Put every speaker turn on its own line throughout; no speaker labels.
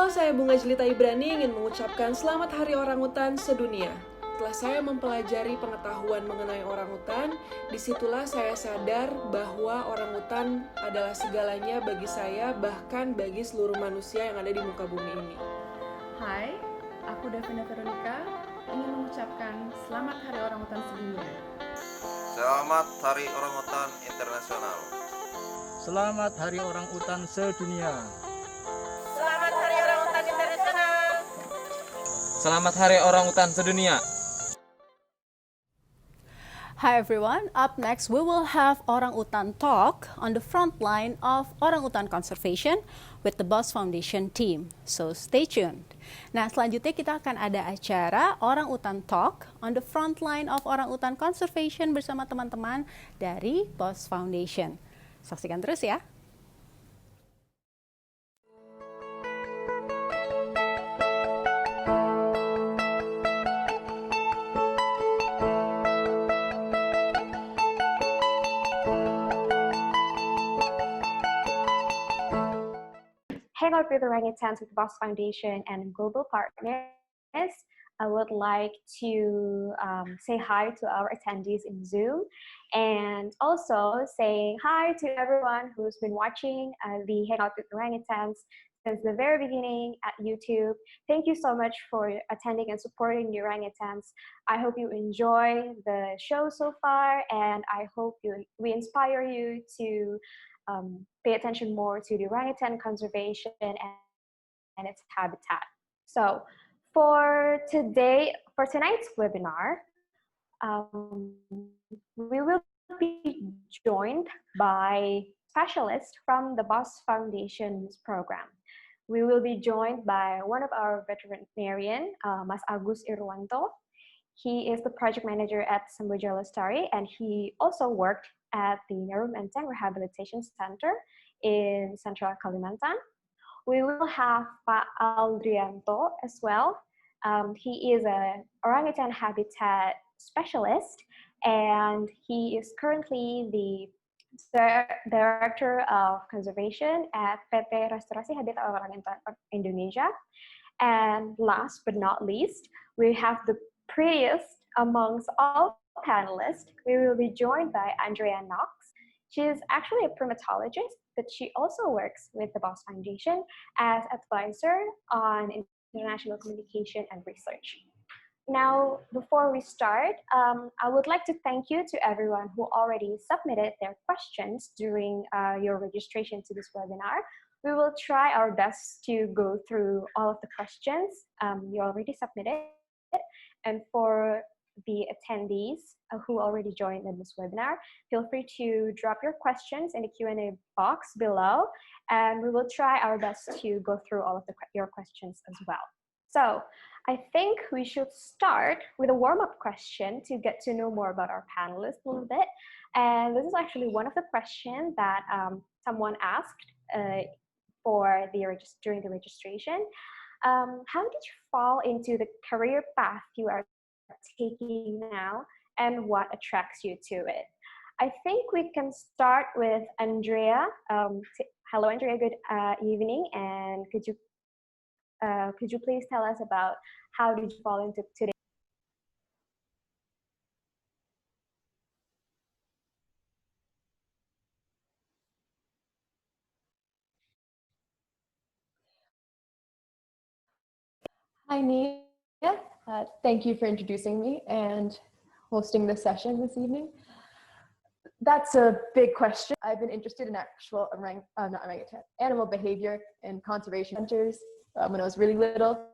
Halo, saya Bunga Jelita Ibrani ingin mengucapkan Selamat Hari Orangutan Sedunia. Setelah saya mempelajari pengetahuan mengenai orangutan, disitulah saya sadar bahwa orangutan adalah segalanya bagi saya, bahkan bagi seluruh manusia yang ada di muka bumi ini.
Hai, aku Davina Veronica, ingin mengucapkan Selamat Hari Orangutan Sedunia.
Selamat Hari Orangutan Internasional.
Selamat Hari Orangutan Sedunia.
Selamat Hari Orangutan Internasional.
Selamat Hari Orangutan Sedunia.
Hi everyone, up next we will have Orangutan Talk on the front line of orangutan conservation with the BOSS Foundation team. So stay tuned. Nah, selanjutnya kita akan ada acara Orangutan Talk on the front line of orangutan conservation bersama teman-teman dari BOSS Foundation. Saksikan terus ya.
Hang out with orangutans with BOSS Foundation and global partners. I would like to say hi to our attendees in Zoom and also saying hi to everyone who's been watching the Hangout with Orangutans since the very beginning at YouTube. Thank you so much for attending and supporting the orangutans. I hope you enjoy the show so far, and I hope we inspire you to pay attention more to the orangutan conservation and its habitat. So for tonight's webinar, we will be joined by specialists from the BOSS Foundation's program. We will be joined by one of our veterinarian, Mas Agus Irwanto. He is the project manager at Samboja Lestari, and he also worked at the Rehabilitation Center in Central Kalimantan. We will have Pak Aldrianto as well. He is an orangutan habitat specialist, and he is currently the Director of Conservation at PT.RHOI Habitat Orangutan Indonesia. And last but not least, we have the prettiest amongst all panelists. We will be joined by Andrea Knox. She is actually a primatologist, but she also works with the BOSS Foundation as advisor on international communication and research. Now, before we start, I would like to thank you to everyone who already submitted their questions during your registration to this webinar. We will try our best to go through all of the questions you already submitted. And for the attendees who already joined in this webinar, feel free to drop your questions in the Q&A box below, and we will try our best to go through all of your questions as well. So I think we should start with a warm-up question to get to know more about our panelists a little bit. And this is actually one of the questions that someone asked during the registration. How did you fall into the career path you are taking now, and what attracts you to it? I think we can start with Andrea. Hello, Andrea. Good evening, and could you please tell us about how did you fall into today?
Hi, Nia. Thank you for introducing me and hosting this session this evening. That's a big question. I've been interested in actual animal behavior and conservation centers when I was really little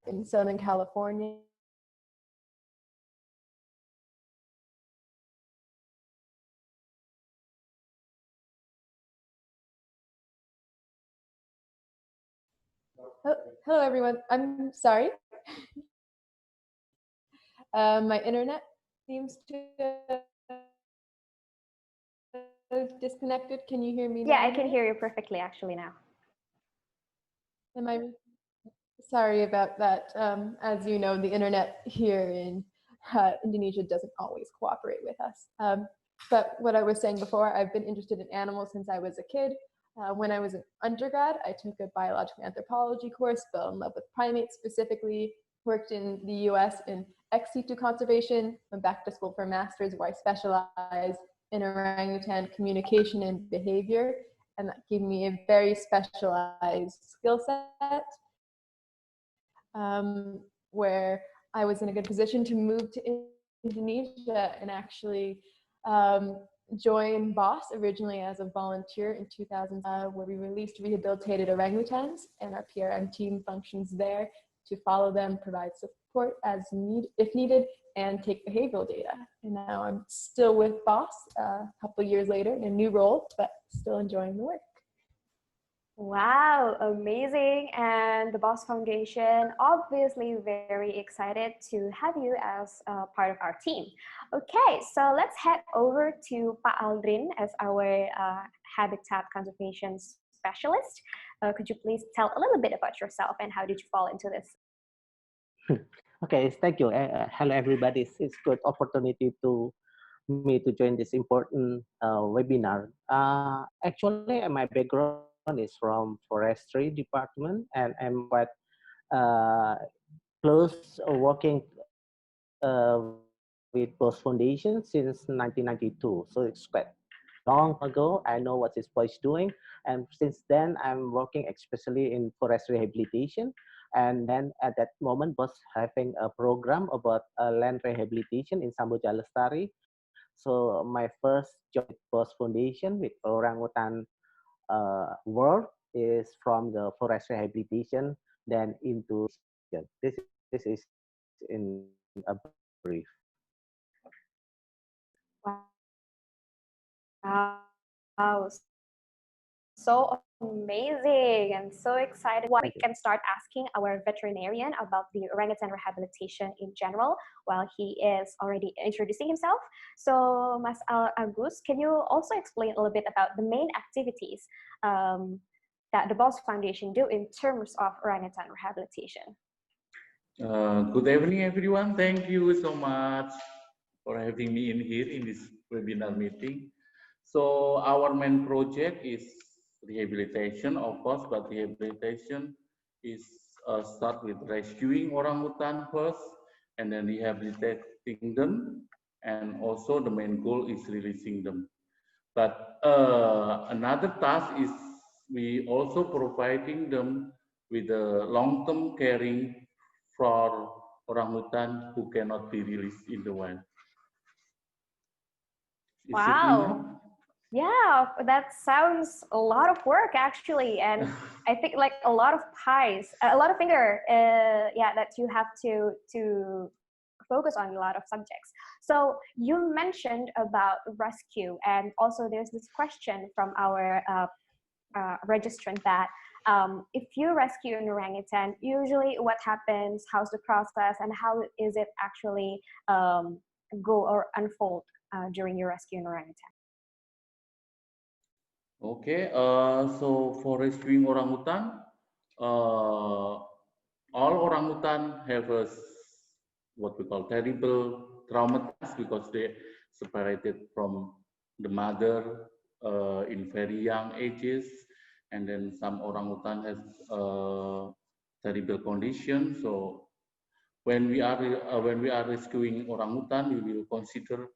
in Southern California. Hello, everyone. I'm sorry. My internet seems to have disconnected. Can you hear me now?
Yeah, I can hear you perfectly actually now.
Am I? Sorry about that. As you know, the internet here in Indonesia doesn't always cooperate with us. But what I was saying before, I've been interested in animals since I was a kid. When I was an undergrad, I took a biological anthropology course, fell in love with primates specifically, worked in the US in ex situ conservation, went back to school for a master's where I specialized in orangutan communication and behavior. And that gave me a very specialized skill set where I was in a good position to move to Indonesia and actually join BOSS originally as a volunteer in 2000, where we released rehabilitated orangutans, and our PRM team functions there to follow them, provide support if needed, and take behavioral data. And now I'm still with BOSS a couple of years later in a new role, but still enjoying the work.
Wow, amazing. And the BOSS Foundation, obviously very excited to have you as part of our team. Okay, so let's head over to Pak Aldrin as our habitat conservation specialist. Could you please tell a little bit about yourself and how did you fall into this?
Okay, thank you. Hello, everybody. It's good opportunity to me to join this important webinar. Actually, my background is from forestry department, and I'm quite close working with BOSS Foundation since 1992. So it's quite long ago. I know what this boy is doing, and since then I'm working especially in forest rehabilitation. And then at that moment was having a program about land rehabilitation in Samboja, Lestari. So my first job with BOSS Foundation with orangutan world is from the forest rehabilitation, then into this is in a brief.
Wow, so amazing and so excited. We can start asking our veterinarian about the orangutan rehabilitation in general while he is already introducing himself. So Mas Agus, can you also explain a little bit about the main activities that the BOSS Foundation do in terms of orangutan rehabilitation?
Good evening, everyone. Thank you so much for having me in here in this webinar meeting. So our main project is rehabilitation, of course, but rehabilitation is start with rescuing orangutan first, and then rehabilitating them, and also the main goal is releasing them. But another task is we also providing them with a long-term caring for orangutan who cannot be released in the wild.
Wow. Yeah, that sounds a lot of work actually, and I think like a lot of pies, a lot of finger, yeah, that you have to focus on a lot of subjects. So you mentioned about rescue, and also there's this question from our registrant that if you rescue an orangutan, usually what happens, how's the process, and how is it actually go or unfold during your rescue an orangutan?
Okay, so for rescuing orangutan, all orangutan have a what we call terrible traumatized because they separated from the mother in very young ages, and then some orangutan has terrible condition. So when we are rescuing orangutan, we will consider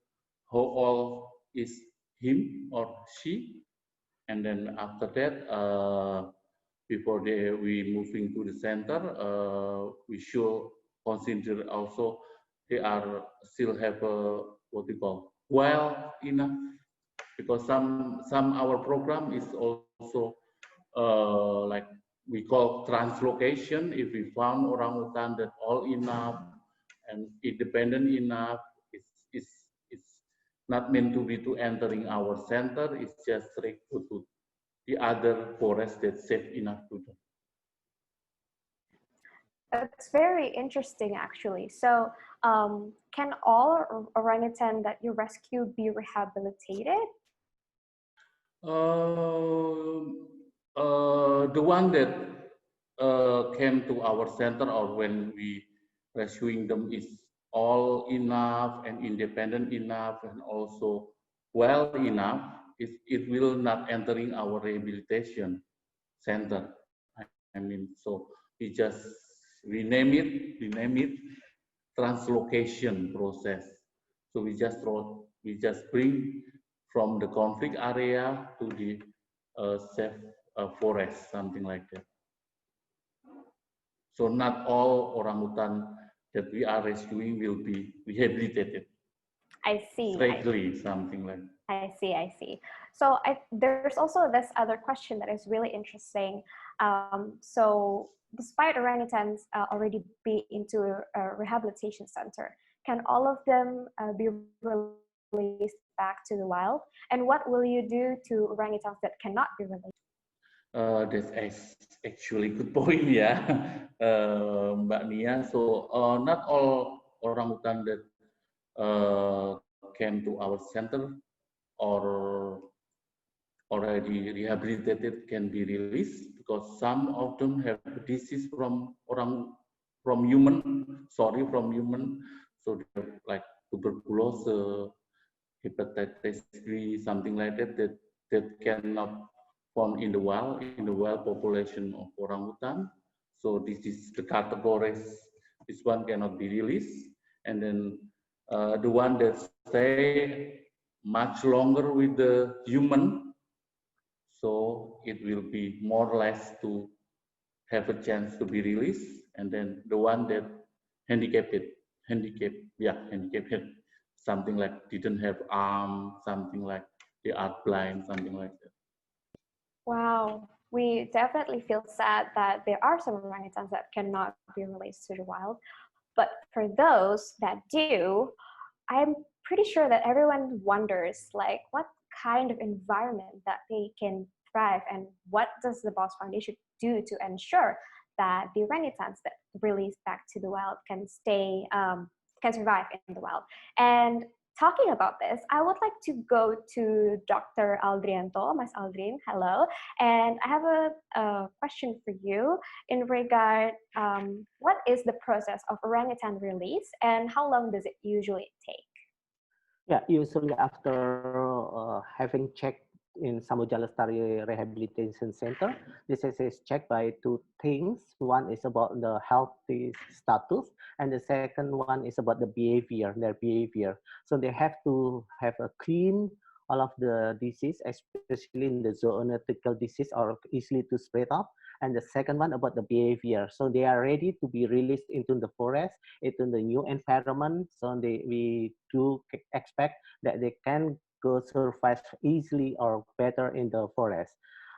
how old is him or she. And then after that, before we moving to the center, we should consider also they are still have a what we call well enough, because some our program is also like we call translocation. If we found orangutan that all enough and independent enough, it's not meant to be to entering our center. It's just straight to the other forest that's safe enough to them.
That's very interesting, actually. So, can all orangutan that you rescue be rehabilitated?
The one that came to our center or when we rescuing them is all enough and independent enough and also well enough, it will not entering our rehabilitation center. I mean, so we just rename it translocation process. So we just bring from the conflict area to the safe forest, something like that. So not all orangutan that we are rescuing will be rehabilitated.
I see.
Straightly, something like that.
I see, I see. So there's also this other question that is really interesting. So despite orangutans already be into a rehabilitation center, can all of them be released back to the wild? And what will you do to orangutans that cannot be released?
That's actually good point, yeah, Mbak Nia. So not all orangutan that came to our center or already rehabilitated can be released, because some of them have disease from human, so they have like tuberculosis, hepatitis B, something like that, that cannot found in the wild population of orangutan. So this is the categories. This one cannot be released, and then the one that stay much longer with the human, so it will be more or less to have a chance to be released. And then the one that handicapped, something like didn't have arm, something like they are blind, something like that.
Wow, we definitely feel sad that there are some orangutans that cannot be released to the wild. But for those that do, I'm pretty sure that everyone wonders, like, what kind of environment that they can thrive, and what does the BOSS Foundation do to ensure that the orangutans that release back to the wild can stay, can survive in the wild. And talking about this, I would like to go to Dr. Aldrianto, Mas Aldrin, hello. And I have a question for you in regard, what is the process of orangutan release and how long does it usually take?
Yeah, usually after having checked in Samboja Lestari Rehabilitation Center, this is checked by two things. One is about the healthy status, and the second one is about the behavior, their behavior. So they have to have a clean all of the disease, especially in the zoonotical disease or easily to spread up. And the second one about the behavior. So they are ready to be released into the forest, into the new environment. So we do expect that they can go survive easily or better in the forest.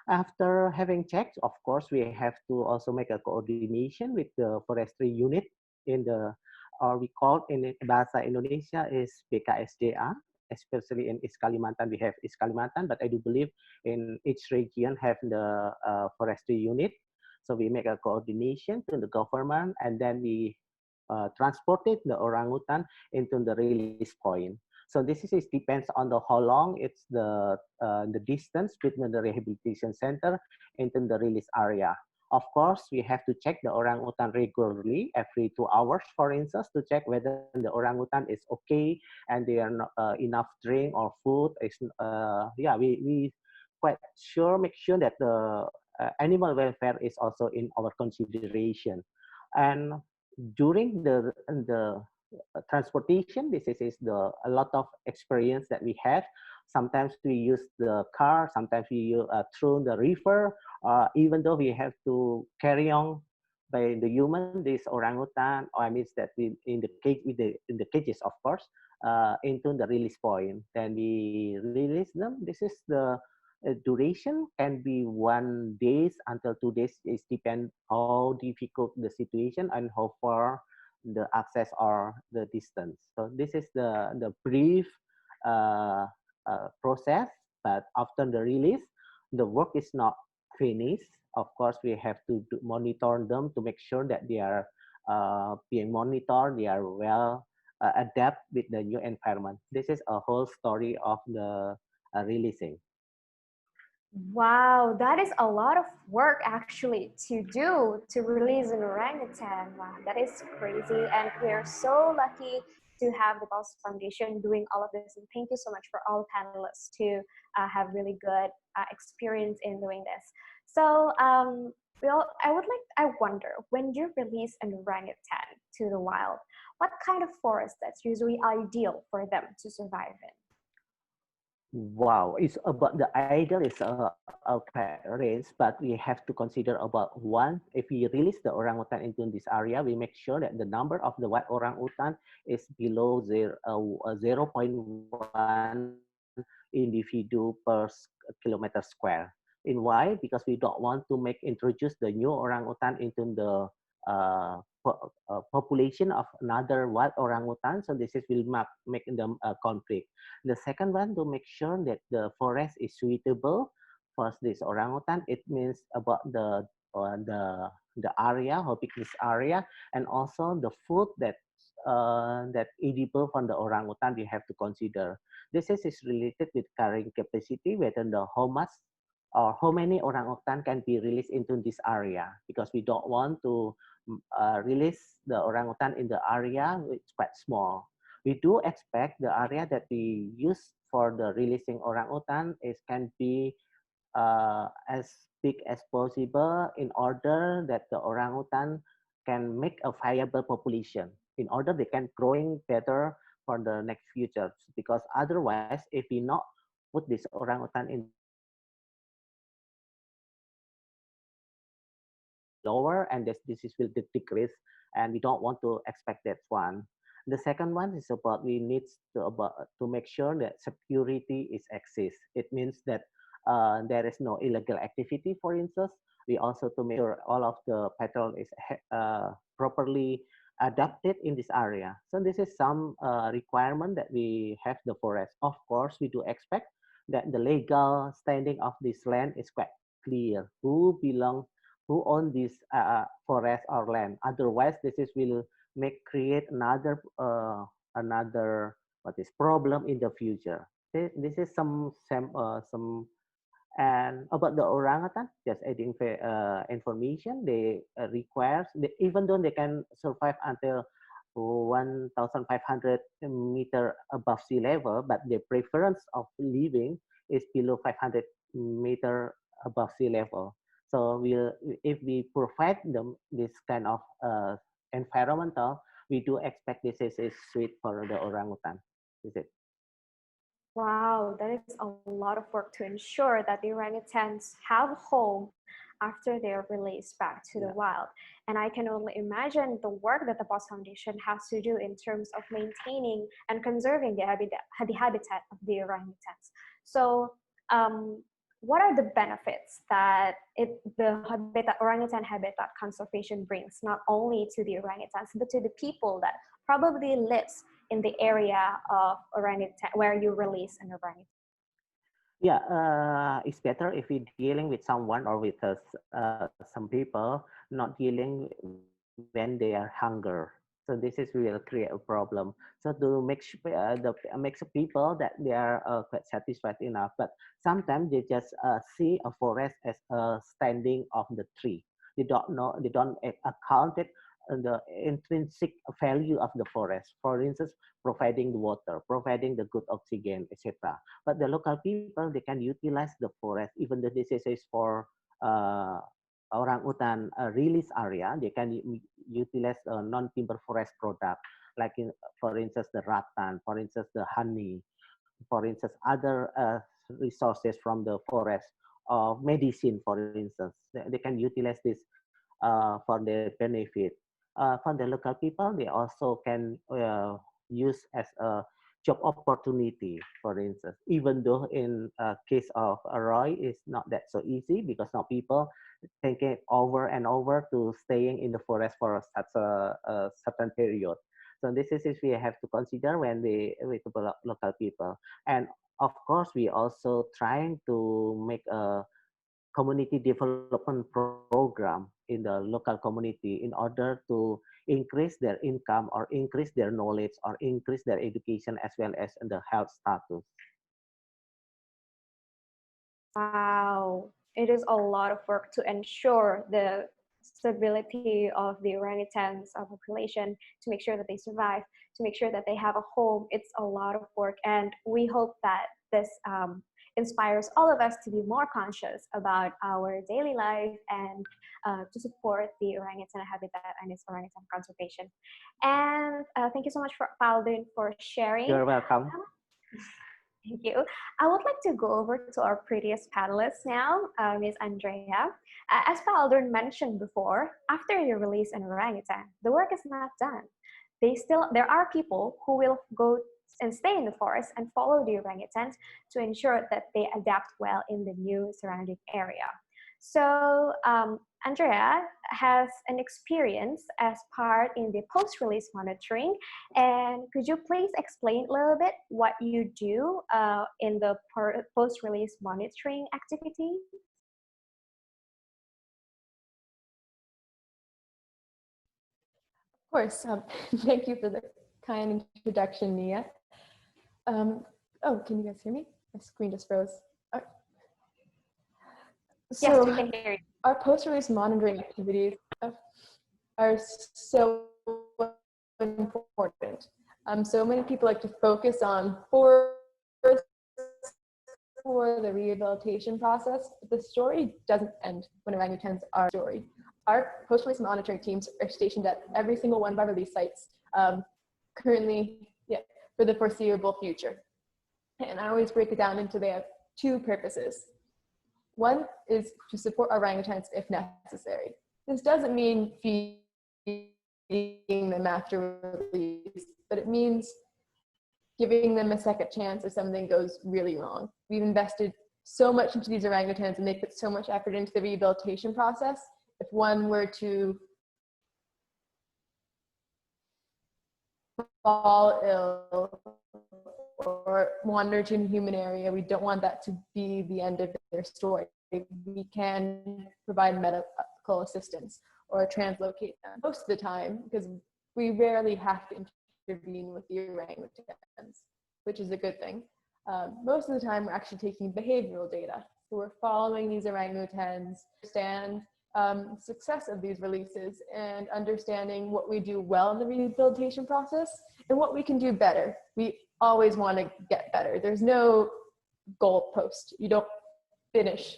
After having checked, of course, we have to also make a coordination with the forestry unit in the, or we call in Bahasa Indonesia is BKSDA, especially in East Kalimantan, we have East Kalimantan, but I do believe in each region have the forestry unit. So we make a coordination to the government, and then we transported the orangutan into the release point. So this is depends on the how long it's the distance between the rehabilitation center into the release area. Of course, we have to check the orangutan regularly, every 2 hours, for instance, to check whether the orangutan is okay and they are not, enough drink or food. Yeah, we quite sure make sure that the animal welfare is also in our consideration. And during the transportation, this is a lot of experience that we have. Sometimes we use the car, sometimes we use through the river, even though we have to carry on by the human, this orangutan, or I mean that we in the cage, in the cages, of course, into the release point. Then we release them. This is the duration can be 1 day until 2 days. It depends how difficult the situation and how far the access or the distance. So this is the brief process. But after the release, the work is not finished. Of course, we have to monitor them to make sure that they are being monitored, they are well adapt with the new environment. This is a whole story of the releasing.
Wow, that is a lot of work actually to do to release an orangutan. Wow, that is crazy. And we're so lucky to have the BOSS Foundation doing all of this. And thank you so much for all panelists to have really good experience in doing this. So I wonder, when you release an orangutan to the wild, what kind of forest that's usually ideal for them to survive in?
Wow, it's about the ideal is a range, but we have to consider about one. If we release the orangutan into this area, we make sure that the number of the white orangutan is below 0.1 individual per kilometer square. In why? Because we don't want to introduce the new orangutan into the population of another wild orangutan. So this is will make them conflict. The second one, to make sure that the forest is suitable for this orangutan. It means about the area, how big this area, and also the food that edible from the orangutan we have to consider. This is related with carrying capacity, whether the how much or how many orangutan can be released into this area, because we don't want to release the orangutan in the area which is quite small. We do expect the area that we use for the releasing orangutan can be as big as possible, in order that the orangutan can make a viable population, in order they can growing better for the next future. Because otherwise, if we not put this orangutan in lower, and this will decrease, and we don't want to expect that one. The second one is about we need to make sure that security is exists. It means that there is no illegal activity, for instance. We also to make sure all of the patrol is properly adapted in this area. So this is some requirement that we have the forest. Of course, we do expect that the legal standing of this land is quite clear. Who own this forest or land? Otherwise, will create another problem in the future. This is some and about the orangutan, just adding information. They even though they can survive until 1,500 meter above sea level, but the preference of living is below 500 meter above sea level. So if we provide them this kind of environmental, we do expect this is sweet for the orangutan. Is it?
Wow, that is a lot of work to ensure that the orangutans have a home after they're released back to the wild. And I can only imagine the work that the BOSS Foundation has to do in terms of maintaining and conserving the habitat of the orangutans. So what are the benefits that the orangutan habitat conservation brings, not only to the orangutans, but to the people that probably lives in the area of orangutan where you release an orangutan?
Yeah, it's better if we're dealing with someone or with some people, not dealing when they are hunger. So this will create a problem. So to make people that they are quite satisfied enough, but sometimes they just see a forest as a standing of the tree. They don't account it the intrinsic value of the forest. For instance, providing the water, providing the good oxygen, etc. But the local people, they can utilize the forest, even though this is for orangutan release area. They can utilize non-timber forest product, like for instance the rattan, for instance the honey, for instance other resources from the forest, medicine, for instance. They can utilize this for their benefit. For the local people, they also can use as a job opportunity, for instance, even though in case of RHOI, it's not that so easy, because now people thinking over and over to staying in the forest for such a certain period. So this is we have to consider when with the local people. And of course, we also trying to make a community development program in the local community in order to increase their income or increase their knowledge or increase their education as well as the health status.
Wow, it is a lot of work to ensure the stability of the orangutans population, to make sure that they survive, to make sure that they have a home. It's a lot of work, and we hope that this inspires all of us to be more conscious about our daily life and to support the orangutan habitat and its orangutan conservation. And thank you so much for Aldrin for sharing.
You're welcome.
Thank you. I would like to go over to our previous panelists now, Ms. Andrea. As Aldrin mentioned before, after you release an orangutan, the work is not done. There are people who will go and stay in the forest and follow the orangutans to ensure that they adapt well in the new surrounding area. So Andrea has an experience as part in the post-release monitoring, and could you please explain a little bit what you do in the post-release monitoring activity?
Of course. Thank you for the kind introduction, Nia. Oh, can you guys hear me? My screen just froze.
Yes, we can hear you.
Our post-release monitoring activities are so important. So many people like to focus on for the rehabilitation process, but the story doesn't end when orangutans are story. Our post-release monitoring teams are stationed at every single one of our release sites currently, for the foreseeable future. And I always break it down into they have two purposes. One is to support orangutans if necessary. This doesn't mean feeding them after release, but it means giving them a second chance if something goes really wrong. We've invested so much into these orangutans and they put so much effort into the rehabilitation process. If one were to fall ill or wander to a human area, we don't want that to be the end of their story. We can provide medical assistance or translocate them most of the time, because we rarely have to intervene with the orangutans, which is a good thing. Most of the time, we're actually taking behavioral data. So we're following these orangutans, understand success of these releases, and understanding what we do well in the rehabilitation process and what we can do better. We always want to get better. There's no goalpost. You don't finish,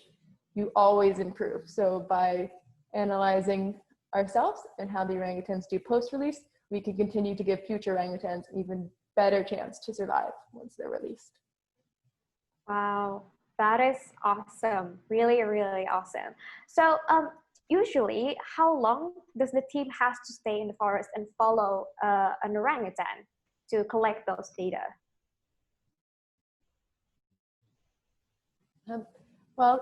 you always improve. So by analyzing ourselves and how the orangutans do post-release, we can continue to give future orangutans an even better chance to survive once they're released.
Wow, that is awesome. Really, really awesome. So usually, how long does the team have to stay in the forest and follow an orangutan to collect those data?
Well,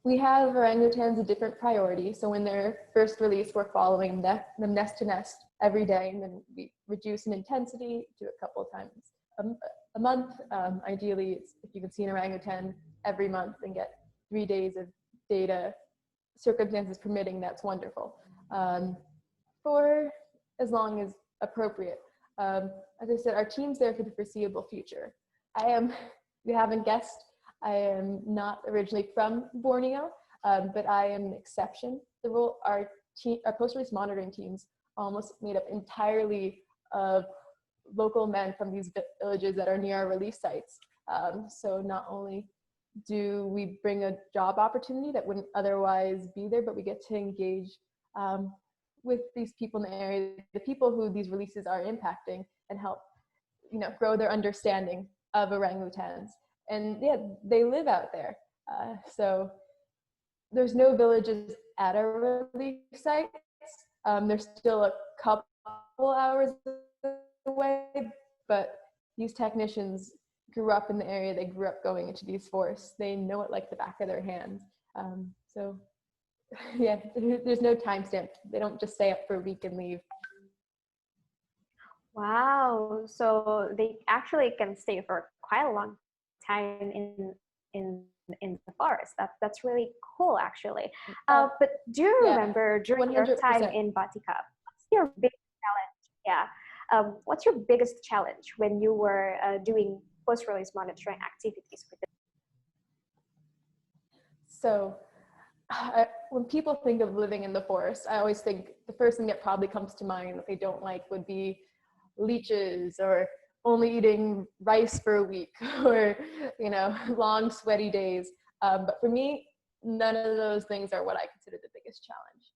we have orangutans a different priority. So when they're first released, we're following them nest to nest every day, and then we reduce in intensity to a couple of times a month. Ideally, if you can see an orangutan every month and get 3 days of data, circumstances permitting, that's wonderful. For as long as appropriate. As I said, our team's there for the foreseeable future. You haven't guessed, I am not originally from Borneo, but I am an exception. Our post-release monitoring teams are almost made up entirely of local men from these villages that are near our release sites. So not only do we bring a job opportunity that wouldn't otherwise be there, but we get to engage with these people in the area, the people who these releases are impacting, and help grow their understanding of orangutans. And yeah, they live out there. So there's no villages at our release sites. They're still a couple hours away, but these technicians grew up in the area. They grew up going into these forests. They know it like the back of their hand. So yeah, there's no timestamp. They don't just stay up for a week and leave.
Wow, so they actually can stay for quite a long time in the forest. That's really cool, actually. But do you remember during your
100%.
time in Batika, what's your biggest challenge? Yeah, what's your biggest challenge when you were doing post-release monitoring activities with them?
So when people think of living in the forest, I always think the first thing that probably comes to mind that they don't like would be leeches or only eating rice for a week or, you know, long sweaty days. But for me, none of those things are what I consider the biggest challenge.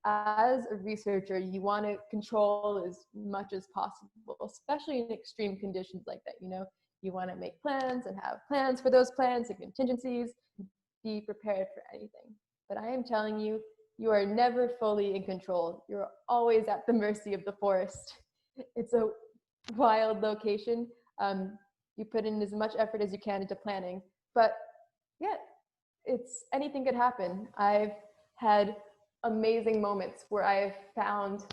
As a researcher, you want to control as much as possible, especially in extreme conditions like that. You know, you want to make plans and have plans for those plans and contingencies, be prepared for anything. But I am telling you, you are never fully in control. You're always at the mercy of the forest. It's a wild location. You put in as much effort as you can into planning, but yeah, it's anything could happen. I've had amazing moments where I've found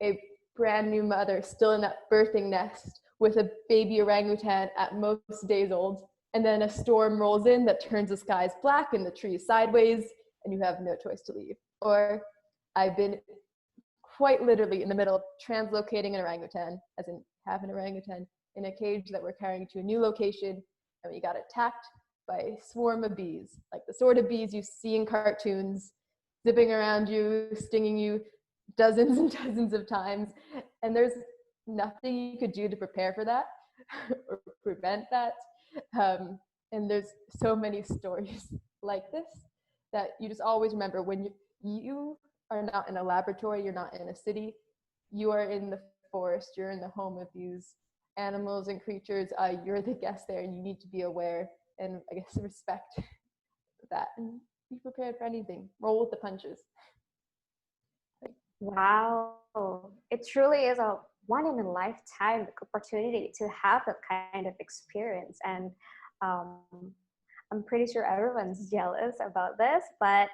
a brand new mother still in that birthing nest with a baby orangutan at most days old, and then a storm rolls in that turns the skies black and the trees sideways, and you have no choice to leave. Or I've been quite literally in the middle of translocating an orangutan, as in have an orangutan in a cage that we're carrying to a new location, and we got attacked by a swarm of bees, like the sort of bees you see in cartoons, zipping around you, stinging you dozens and dozens of times. And there's nothing you could do to prepare for that or prevent that. And there's so many stories like this that you just always remember when you are not in a laboratory, you're not in a city, you are in the forest, you're in the home of these animals and creatures, you're the guest there, and you need to be aware and I guess respect that and be prepared for anything. Roll with the punches.
Wow, it truly is a one in a lifetime opportunity to have that kind of experience, and I'm pretty sure everyone's jealous about this, but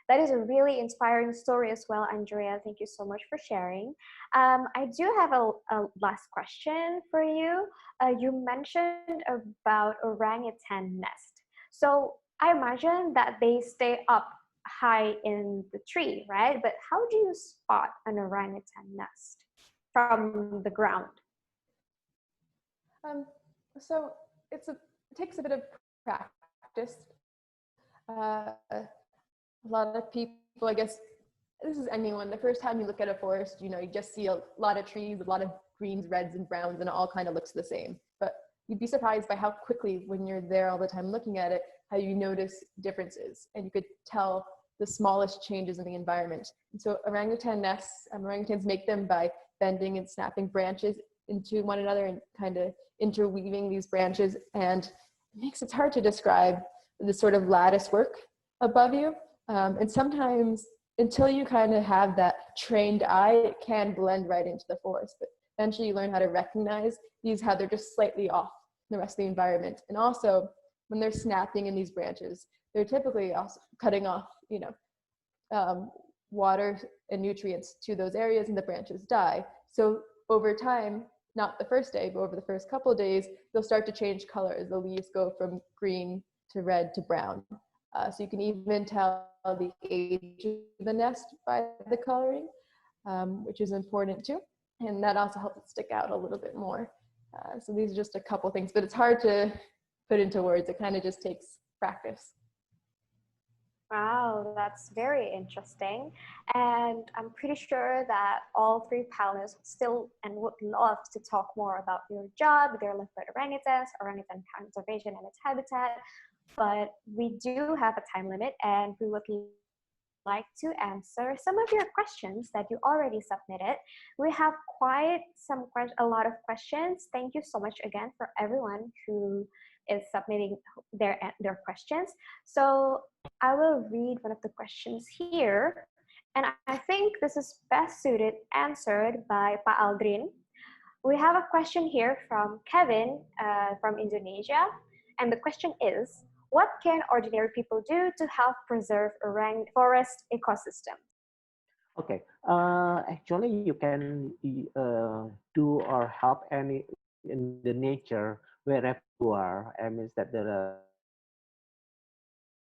that is a really inspiring story as well, Andrea. Thank you so much for sharing. I do have a last question for you. You mentioned about orangutan nest. So I imagine that they stay up high in the tree, right? But how do you spot an orangutan nest from the ground?
So it takes a bit of practice. A lot of people, I guess, this is anyone, the first time you look at a forest, you know, you just see a lot of trees, a lot of greens, reds, and browns, and it all kind of looks the same. But you'd be surprised by how quickly, when you're there all the time looking at it, how you notice differences, and you could tell the smallest changes in the environment. And so orangutan nests, orangutans make them by bending and snapping branches into one another and kind of interweaving these branches, and it makes it hard to describe the sort of lattice work above you. And sometimes, until you kind of have that trained eye, it can blend right into the forest. But eventually you learn how to recognize these, how they're just slightly off the rest of the environment. And also, when they're snapping in these branches, they're typically also cutting off, you know, water and nutrients to those areas, and the branches die. So over time, not the first day, but over the first couple of days, they'll start to change colors. The leaves go from green to red to brown. So you can even tell the age of the nest by the coloring, which is important too. And that also helps it stick out a little bit more. So these are just a couple things, but it's hard to put into words. It kind of just takes practice.
Wow, that's very interesting. And I'm pretty sure that all three panelists still and would love to talk more about your job, their life with orangutans, orangutan conservation and its habitat. But we do have a time limit, and we would like to answer some of your questions that you already submitted. We have a lot of questions. Thank you so much again for everyone who is submitting their questions. So I will read one of the questions here, and I think this is best answered by Pak Aldrin. We have a question here from Kevin from Indonesia, and the question is, what can ordinary people do to help preserve forest ecosystem?
Okay, actually you can do or help any in the nature wherever you are. I mean that there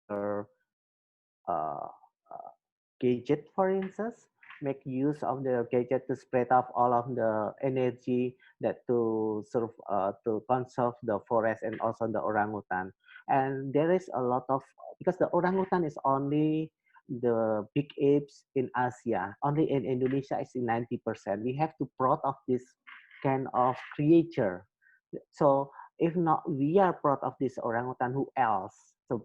are gadget, for instance, make use of the gadget to spread off all of the energy that to serve to conserve the forest and also the orangutan. And there is a lot of, because the orangutan is only the big apes in Asia, only in Indonesia is 90%. We have to proud of this kind of creature. So if not, we are proud of this orangutan, who else? So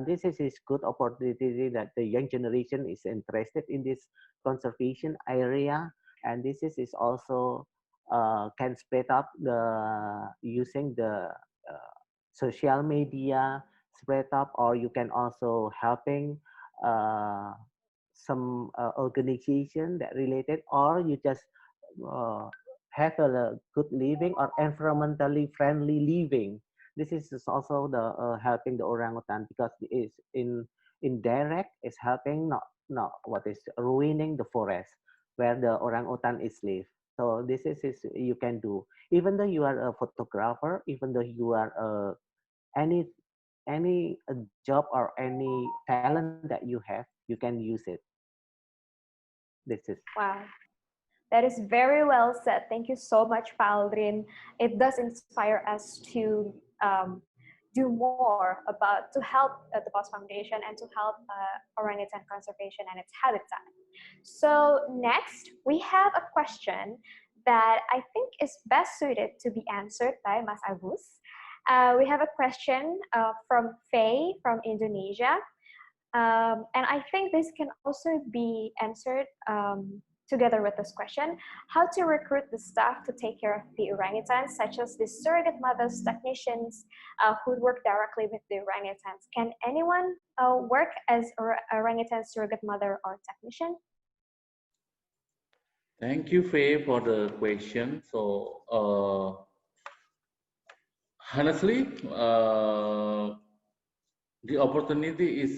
this is good opportunity that the young generation is interested in this conservation area, and is also can spread up the using the social media, spread up, or you can also helping some organization that related, or you just have a good living or environmentally friendly living. This is also the helping the orangutan, because it is in direct is helping, not what is ruining the forest where the orangutan is live. So this is you can do, even though you are a photographer, even though you are any job or any talent that you have, you can use it. This is
Wow. That is very well said. Thank you so much, Aldrin. It does inspire us to do more to help the BOSS Foundation and to help orangutan conservation and its habitat. So next, we have a question that I think is best suited to be answered by Mas Agus. We have a question from Faye from Indonesia. And I think this can also be answered together with this question: how to recruit the staff to take care of the orangutans, such as the surrogate mothers, technicians who work directly with the orangutans. Can anyone work as orangutan surrogate mother or technician?
Thank you, Faye, for the question. So, honestly, the opportunity is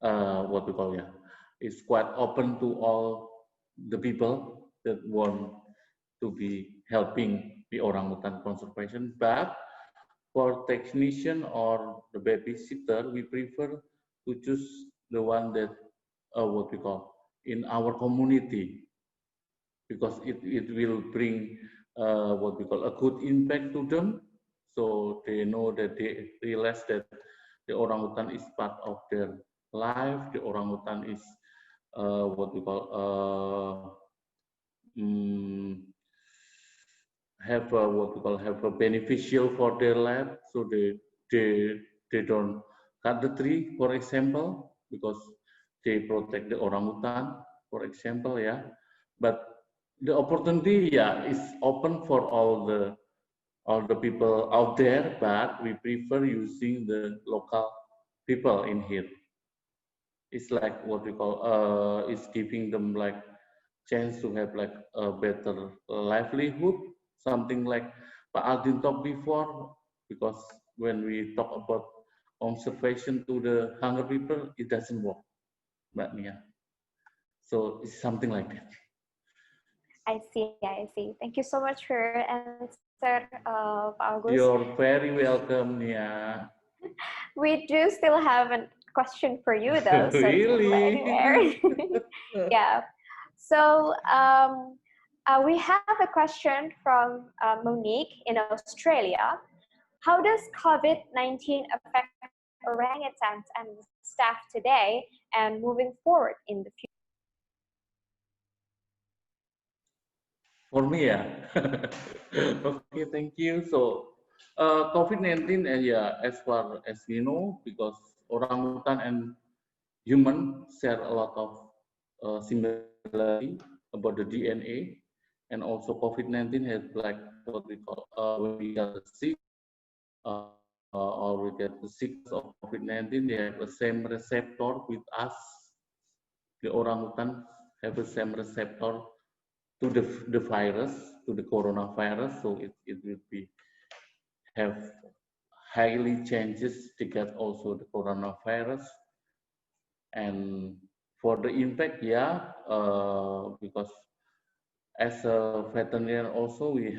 what we call, is quite open to all the people that want to be helping the orangutan conservation. But for technician or the babysitter, we prefer to choose the one that what we call in our community, because it will bring what we call a good impact to them. So they know that they realize that the orangutan is part of their life. The orangutan is what we call have a beneficial for their life. So they don't cut the tree, for example, because they protect the orangutan, for example, But the opportunity, is open for all the people out there, but we prefer using the local people in here. It's like what we call it's giving them like chance to have like a better livelihood, something like Pak Aldin talked before, because when we talk about conservation to the hunger people, it doesn't work, Mbak Nia. So it's something like that.
I see. Thank you so much for your answer, Pak Agus.
You're very welcome, Nia.
We do still have a question for you, though. So
Really?
don't go anywhere. Yeah. So we have a question from Monique in Australia. How does COVID-19 affect orangutans and staff today and moving forward in the future?
For me, Okay, thank you. So, COVID-19, as far as we know, because orangutan and human share a lot of similarity about the DNA, and also COVID-19 has like what we call when we get sick or we get the sickness of COVID-19, they have the same receptor with us. The orangutan have the same receptor to the virus, to the coronavirus, so it will be have highly chances to get also the coronavirus. And for the impact, because as a veterinarian also we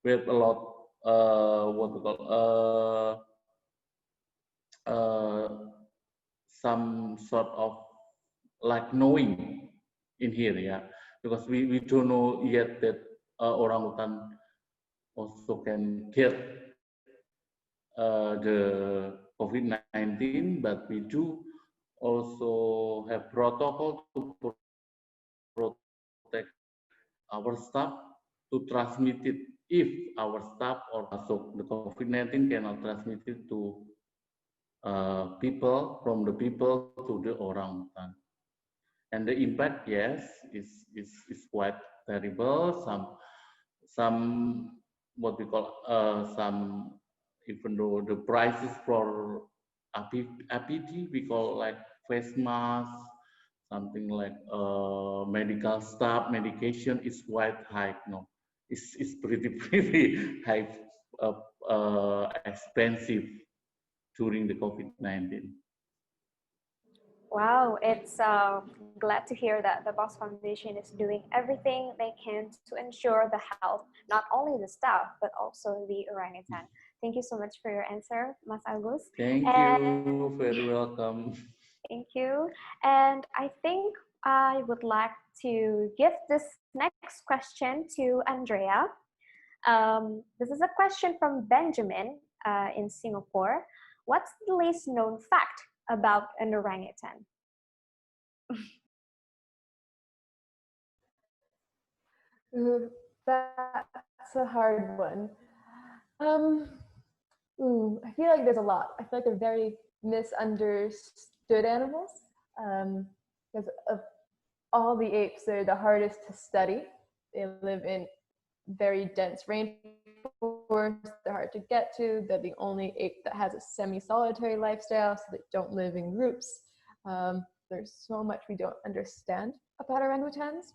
have a lot what we call some sort of like knowing in here, because we don't know yet that orangutan also can get the COVID-19, but we do also have protocol to protect our staff to transmit it if our staff or so the COVID-19 cannot transmit it to people, from the people to the orangutan. And the impact, yes, is quite terrible. Some what we call some, even though the prices for APD we call like face mask, something like medical staff medication is quite high. No, it's pretty pretty high, expensive during the COVID-19.
Wow, it's glad to hear that the Boss Foundation is doing everything they can to ensure the health, not only the staff, but also the orangutan. Thank you so much for your answer, Mas Agus.
Thank you, very welcome.
Thank you. And I think I would like to give this next question to Andrea. This is a question from Benjamin in Singapore. What's the least known fact about an orangutan?
That's a hard one. I feel like there's a lot. I feel like they're very misunderstood animals. Because of all the apes, they're the hardest to study. They live in very dense rainforests. They're hard to get to. They're the only ape that has a semi-solitary lifestyle, so they don't live in groups. There's so much we don't understand about orangutans.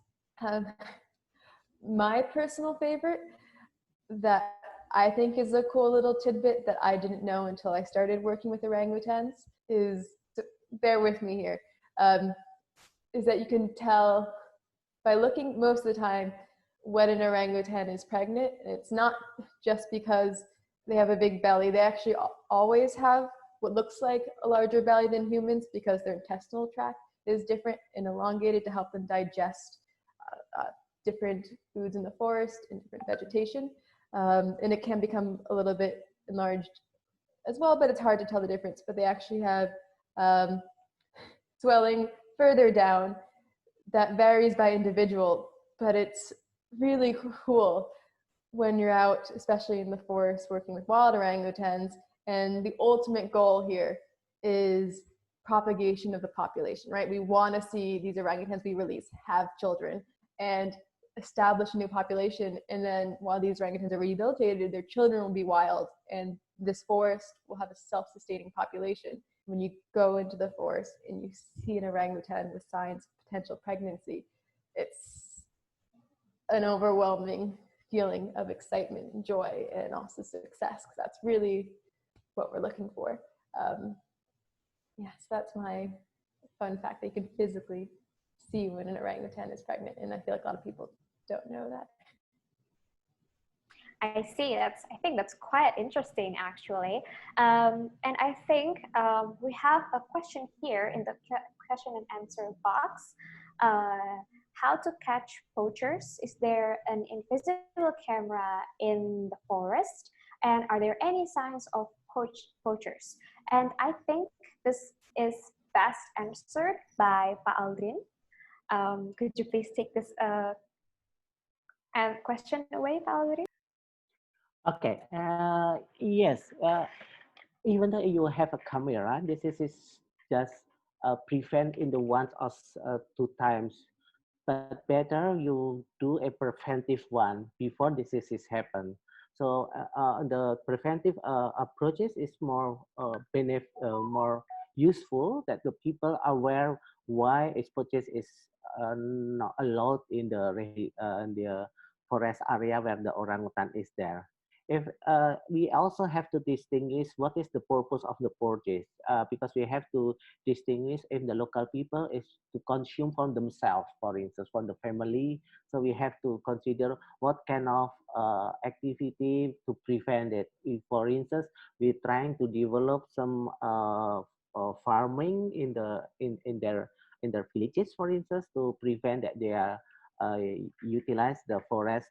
My personal favorite that I think is a cool little tidbit that I didn't know until I started working with orangutans is, bear with me here, is that you can tell by looking most of the time when an orangutan is pregnant. It's not just because they have a big belly. They actually always have what looks like a larger belly than humans because their intestinal tract is different and elongated to help them digest different foods in the forest and different vegetation. And it can become a little bit enlarged as well, but it's hard to tell the difference. But they actually have swelling further down that varies by individual, but it's really cool when you're out, especially in the forest, working with wild orangutans. And the ultimate goal here is propagation of the population, right? We want to see these orangutans we release have children and establish a new population. And then while these orangutans are rehabilitated, their children will be wild, and this forest will have a self-sustaining population. When you go into the forest and you see an orangutan with signs of potential pregnancy, it's an overwhelming feeling of excitement and joy and also success, because that's really what we're looking for. Yes, that's my fun fact. They can physically see when an orangutan is pregnant, and I feel like a lot of people don't know that.
I see. I think that's quite interesting, actually. And I think we have a question here in the question and answer box. How to catch poachers? Is there an invisible camera in the forest? And are there any signs of poachers? And I think this is best answered by Pak Aldrin. Could you please take this question away, Pak Aldrin?
Okay. Yes. Even though you have a camera, this is just prevent in the once or two times. But better you do a preventive one before diseases happen. So the preventive approaches is more more useful, that the people are aware why exposure is not allowed in the forest area where the orangutan is there. If we also have to distinguish what is the purpose of the purchase, because we have to distinguish if the local people is to consume from themselves, for instance, from the family. So we have to consider what kind of activity to prevent it. If, for instance, we're trying to develop some farming in their villages, for instance, to prevent that they are utilize the forest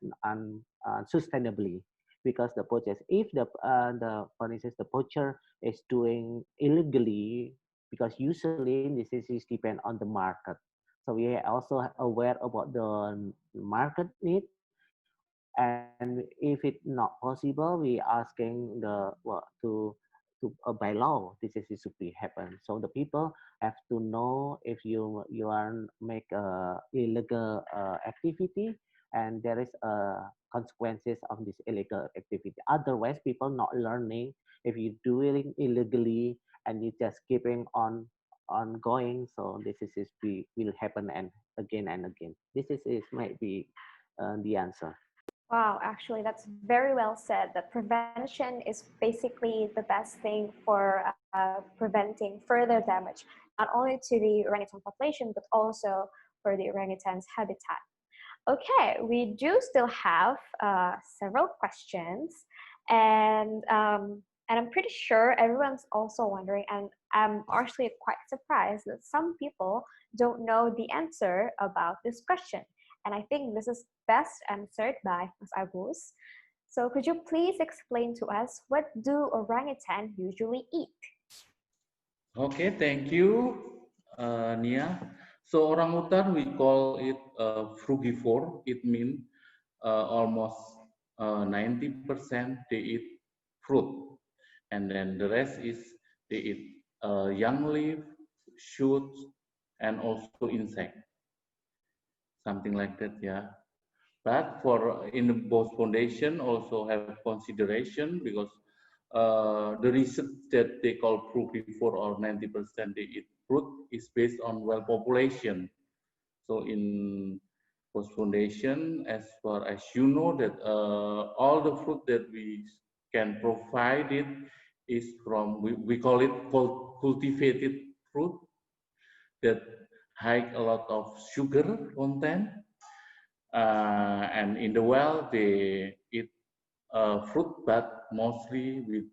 unsustainably. because the poachers, if for instance the poacher is doing illegally, because usually this is depend on the market. So we are also aware about the market need, and if it's not possible, we asking the by law this should be happen. So the people have to know if you are make illegal activity, and there is consequences of this illegal activity. Otherwise, people not learning. If you doing illegally and you just keeping on ongoing, so this is will happen and again. This is might be the answer.
Wow, actually, that's very well said. That prevention is basically the best thing for preventing further damage, not only to the orangutan population, but also for the orangutan's habitat. Okay, we do still have several questions, and I'm pretty sure everyone's also wondering, and I'm actually quite surprised that some people don't know the answer about this question. And I think this is best answered by Mas Agus. So could you please explain to us, what do orangutan usually eat?
Okay, thank you, Nia. So orangutan, we call it frugivore. It means almost 90% they eat fruit, and then the rest is they eat young leaf, shoots, and also insect, something like that, yeah. But for in the both foundation also have consideration, because the research that they call frugivore or 90% they eat fruit is based on well population. So in post foundation, as far as you know, that all the fruit that we can provide it is from, we call it cultivated fruit that hide a lot of sugar content. And in the well, they eat fruit, but mostly with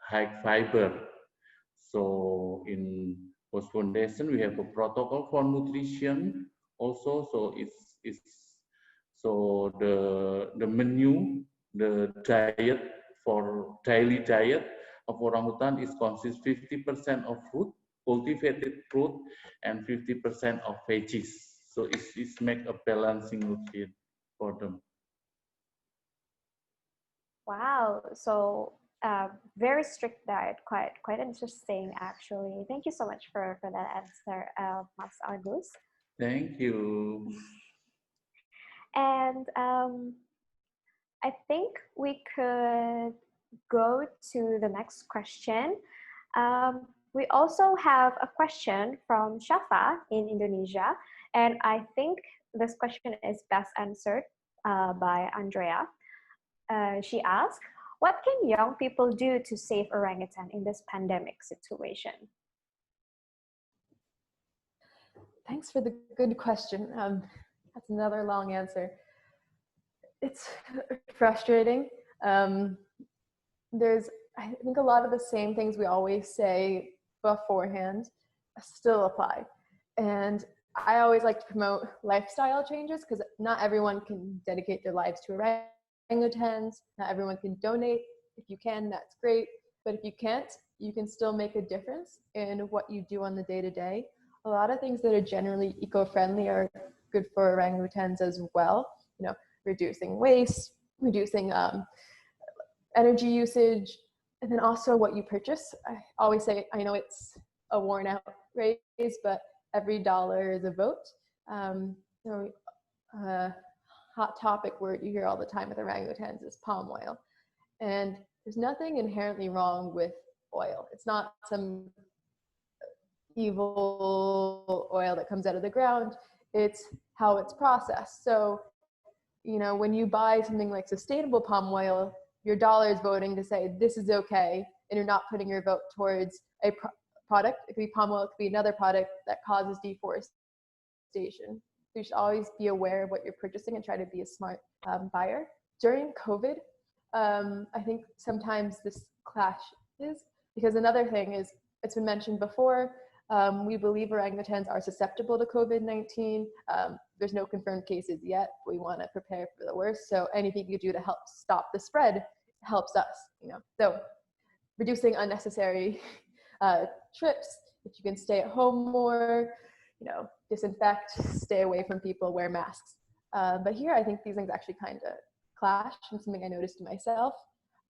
high fiber. So in post foundation, we have a protocol for nutrition also. So so the menu, the diet for daily diet of orangutan is consists 50% of fruit, cultivated fruit, and 50% of veggies. So it's make a balancing nutrient for them.
Wow, so very strict diet, quite interesting actually. Thank you so much for that answer, Mas Agus.
Thank you.
And I think we could go to the next question. We also have a question from Shafa in Indonesia, and I think this question is best answered by Andrea. She asked, what can young people do to save orangutan in this pandemic situation?
Thanks for the good question. That's another long answer. It's frustrating. There's, I think, a lot of the same things we always say beforehand still apply. And I always like to promote lifestyle changes, because not everyone can dedicate their lives to orangutans. Not everyone can donate. If you can, that's great. But if you can't, you can still make a difference in what you do on the day-to-day. A lot of things that are generally eco-friendly are good for orangutans as well. You know, reducing waste, reducing energy usage, and then also what you purchase. I always say, I know it's a worn out phrase, but every dollar is a vote. Hot topic word you hear all the time with orangutans is palm oil. And there's nothing inherently wrong with oil. It's not some evil oil that comes out of the ground. It's how it's processed. So, you know, when you buy something like sustainable palm oil, your dollar is voting to say this is okay, and you're not putting your vote towards a product. It could be palm oil, it could be another product that causes deforestation. You should always be aware of what you're purchasing and try to be a smart buyer. During COVID, I think sometimes this clashes, because another thing is, it's been mentioned before, we believe orangutans are susceptible to COVID-19. There's no confirmed cases yet. We want to prepare for the worst. So anything you do to help stop the spread helps us, So reducing unnecessary trips, if you can stay at home more, disinfect, stay away from people, wear masks. But here, I think these things actually kind of clash, and something I noticed myself.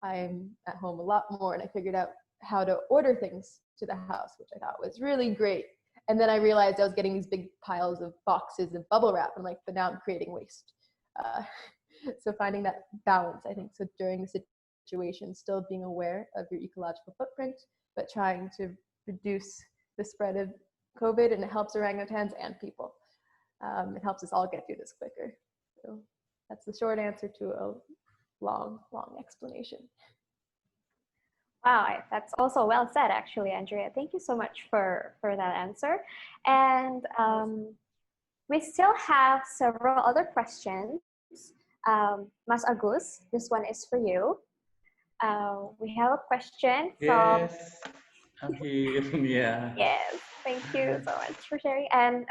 I'm at home a lot more, and I figured out how to order things to the house, which I thought was really great. And then I realized I was getting these big piles of boxes of bubble wrap. I'm like, but now I'm creating waste. So finding that balance, I think, so during the situation, still being aware of your ecological footprint, but trying to reduce the spread of COVID, and it helps orangutans and people. It helps us all get through this quicker. So that's the short answer to a long, long explanation.
Wow, that's also well said, actually, Andrea. Thank you so much for that answer. And we still have several other questions. Mas Agus, this one is for you. We have a question from...
Yes, I'm here. Yeah.
Yes, thank you so much for sharing. And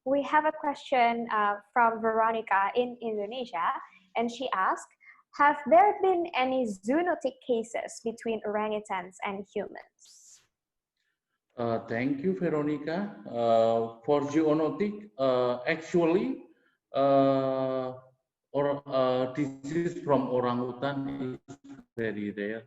we have a question from Veronica in Indonesia, and she asked, have there been any zoonotic cases between orangutans and humans?
Thank you, Veronica. For zoonotic, actually, disease from orangutan is very rare.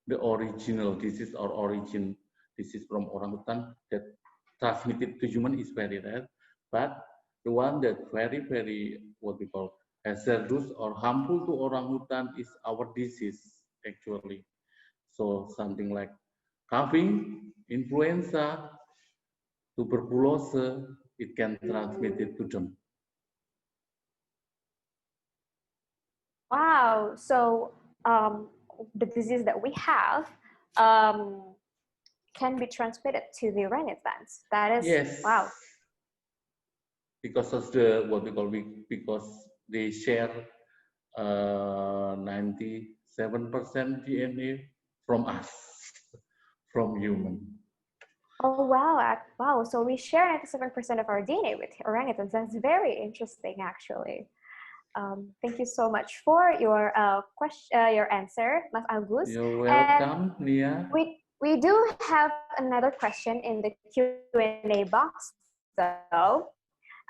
The original disease or origin disease from orangutan that transmitted to human is very rare, but the one that very, what we call hazardous or harmful to orangutan is our disease, actually. So something like coughing, influenza, tuberculosis, it can transmit it to them.
Wow, so the disease that we have can be transmitted to the orangutans. That is,
yes.
Wow.
Because of the, what we call, because they share 97% DNA from us, from human.
Oh, wow. Wow, so we share 97% of our DNA with orangutans. That's very interesting, actually. Thank you so much for your your answer, Mas Agus.
You're welcome, Nia.
We do have another question in the Q&A box, though.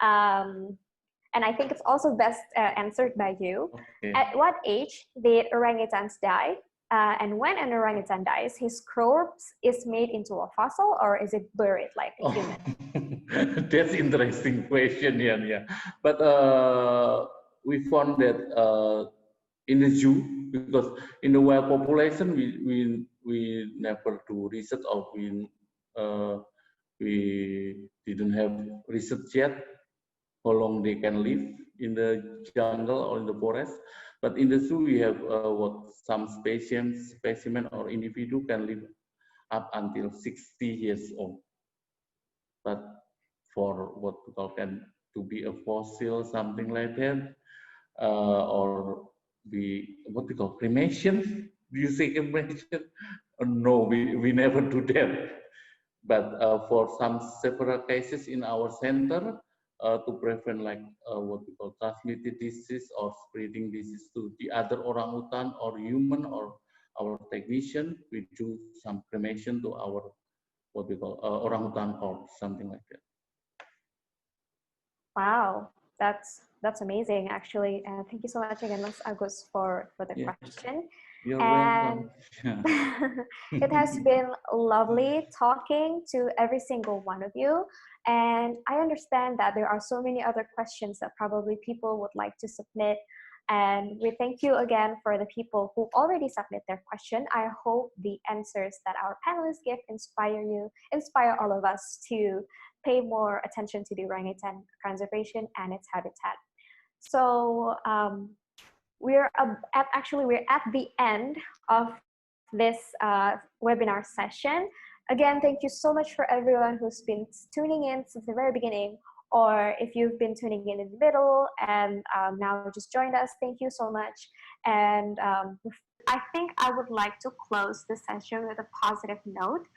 And I think it's also best answered by you.
Okay.
At what age did orangutans die? And when an orangutan dies, his corpse is made into a fossil, or is it buried like a human?
That's interesting question, yeah. But we found that in the zoo, because in the wild population, we never do research, or we didn't have research yet how long they can live in the jungle or in the forest. But in the zoo, we have some specimen or individual can live up until 60 years old. But for what we call to be a fossil, something like that, or what we call cremation. Do you say cremation? No, we never do that. But for several cases in our center, to prevent what we call transmitted disease or spreading disease to the other orangutan or human or our technician, we do some cremation to our what we call orangutan corpse, something like that.
Wow, that's amazing, actually. And thank you so much again, Mas Agus, for the question.
You're welcome.
It has been lovely talking to every single one of you. And I understand that there are so many other questions that probably people would like to submit. And we thank you again for the people who already submit their question. I hope the answers that our panelists give inspire all of us to pay more attention to the orangutan conservation and its habitat. So we're at the end of this webinar session. Again, thank you so much for everyone who's been tuning in since the very beginning, or if you've been tuning in the middle and now just joined us, thank you so much. And I think I would like to close the session with a positive note.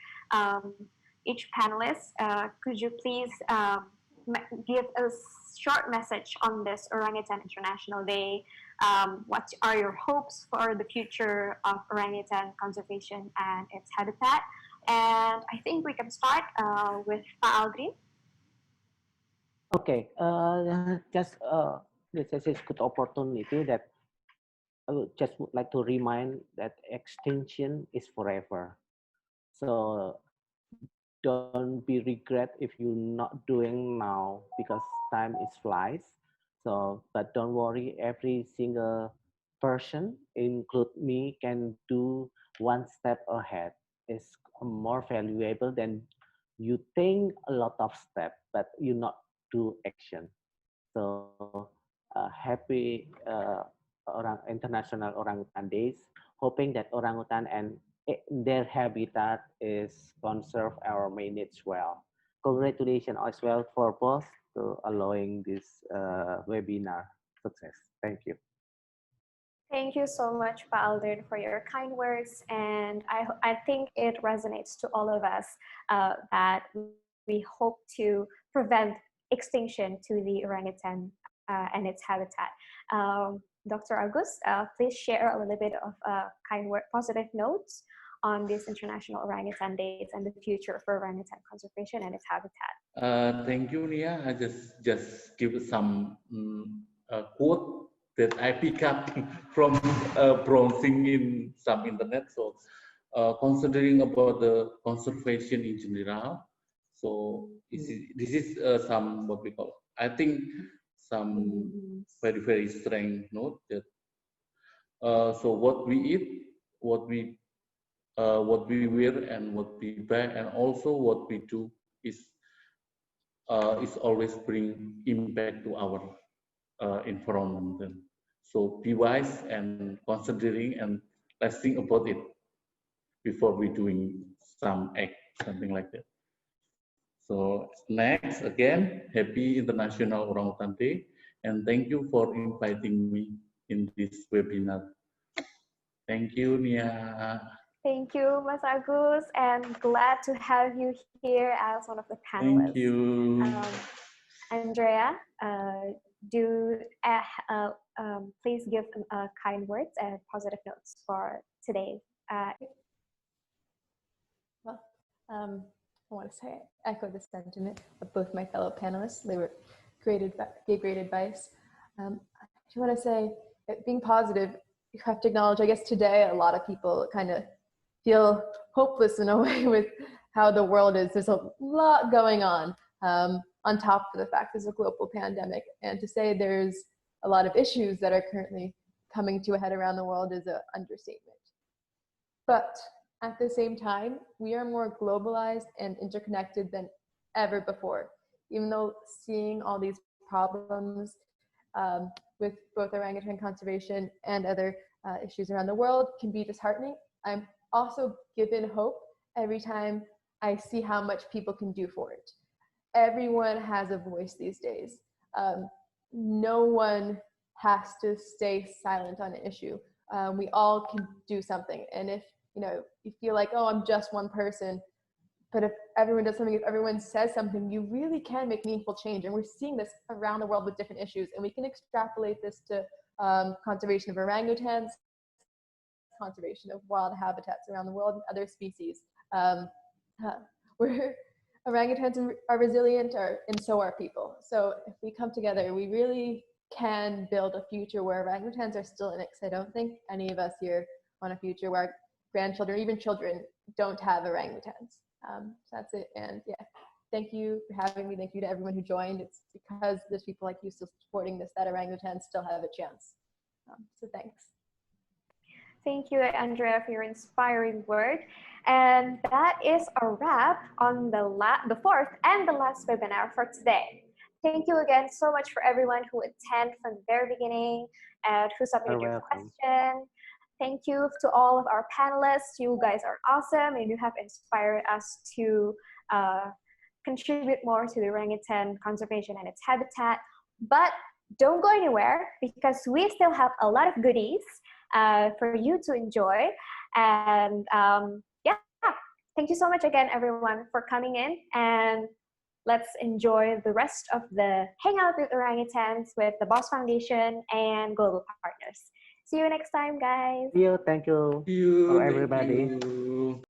Each panelist, could you please give a short message on this Orangutan International Day. What are your hopes for the future of orangutan conservation and its habitat? And I think we can start with Pak Aldri.
Okay, this is a good opportunity that I would like to remind that extinction is forever. So don't be regret if you're not doing now because time is flies. So, but don't worry, every single person, include me, can do one step ahead. It's more valuable than you think a lot of steps, but you not do action. So happy International Orangutan Days, hoping that orangutan and their habitat is conserved or managed well. Congratulations as well for both to allowing this webinar success. Thank you.
Thank you so much, Pak Aldrin, for your kind words. And I think it resonates to all of us that we hope to prevent extinction to the orangutan and its habitat. Dr. Agus, please share a little bit of kind word, positive notes on this International Orangutan Days and the future for orangutan conservation and its habitat.
Thank you, Nia. I just give some quote that I pick up from browsing in some internet. So, considering about the conservation in general, so this is some what we call, I think, some very strong note that so what we eat, what we wear, and what we buy, and also what we do is always bring impact to our environment. So be wise and considering and let's think about it before we doing some act, something like that. So next, again, happy International Orangutan Day, and thank you for inviting me in this webinar. Thank you, Nia.
Thank you, Mas Agus, and glad to have you here as one of the panelists.
Thank you.
Andrea, please give kind words and positive notes for today.
Well, I want to say echo the sentiment of both my fellow panelists. They gave great advice. I just want to say that being positive, you have to acknowledge, I guess today a lot of people kind of feel hopeless in a way with how the world is. There's a lot going on top of the fact there's a global pandemic. And to say there's a lot of issues that are currently coming to a head around the world is an understatement. But at the same time, we are more globalized and interconnected than ever before. Even though seeing all these problems with both orangutan conservation and other issues around the world can be disheartening, I'm also given hope every time I see how much people can do for it. Everyone has a voice these days. No one has to stay silent on an issue. We all can do something. And if you feel like, oh, I'm just one person, but if everyone does something, if everyone says something, you really can make meaningful change. And we're seeing this around the world with different issues. And we can extrapolate this to conservation of orangutans, conservation of wild habitats around the world and other species. Orangutans are resilient, and so are people. So if we come together, we really can build a future where orangutans are still in it, because I don't think any of us here want a future where our grandchildren, even children, don't have orangutans. So that's it. And yeah, thank you for having me. Thank you to everyone who joined. It's because there's people like you still supporting this that orangutans still have a chance. So thanks.
Thank you, Andrea, for your inspiring word. And that is a wrap on the fourth and the last webinar for today. Thank you again so much for everyone who attended from the very beginning and who submitted your question. Thank you to all of our panelists. You guys are awesome and you have inspired us to contribute more to the orangutan conservation and its habitat. But don't go anywhere because we still have a lot of goodies for you to enjoy. And yeah, thank you so much again, everyone, for coming in. And let's enjoy the rest of the Hangout with Orangutans with the Boss Foundation and global partners. See you next time, guys.
See you. Thank you
See you.
for
Thank
everybody.
you.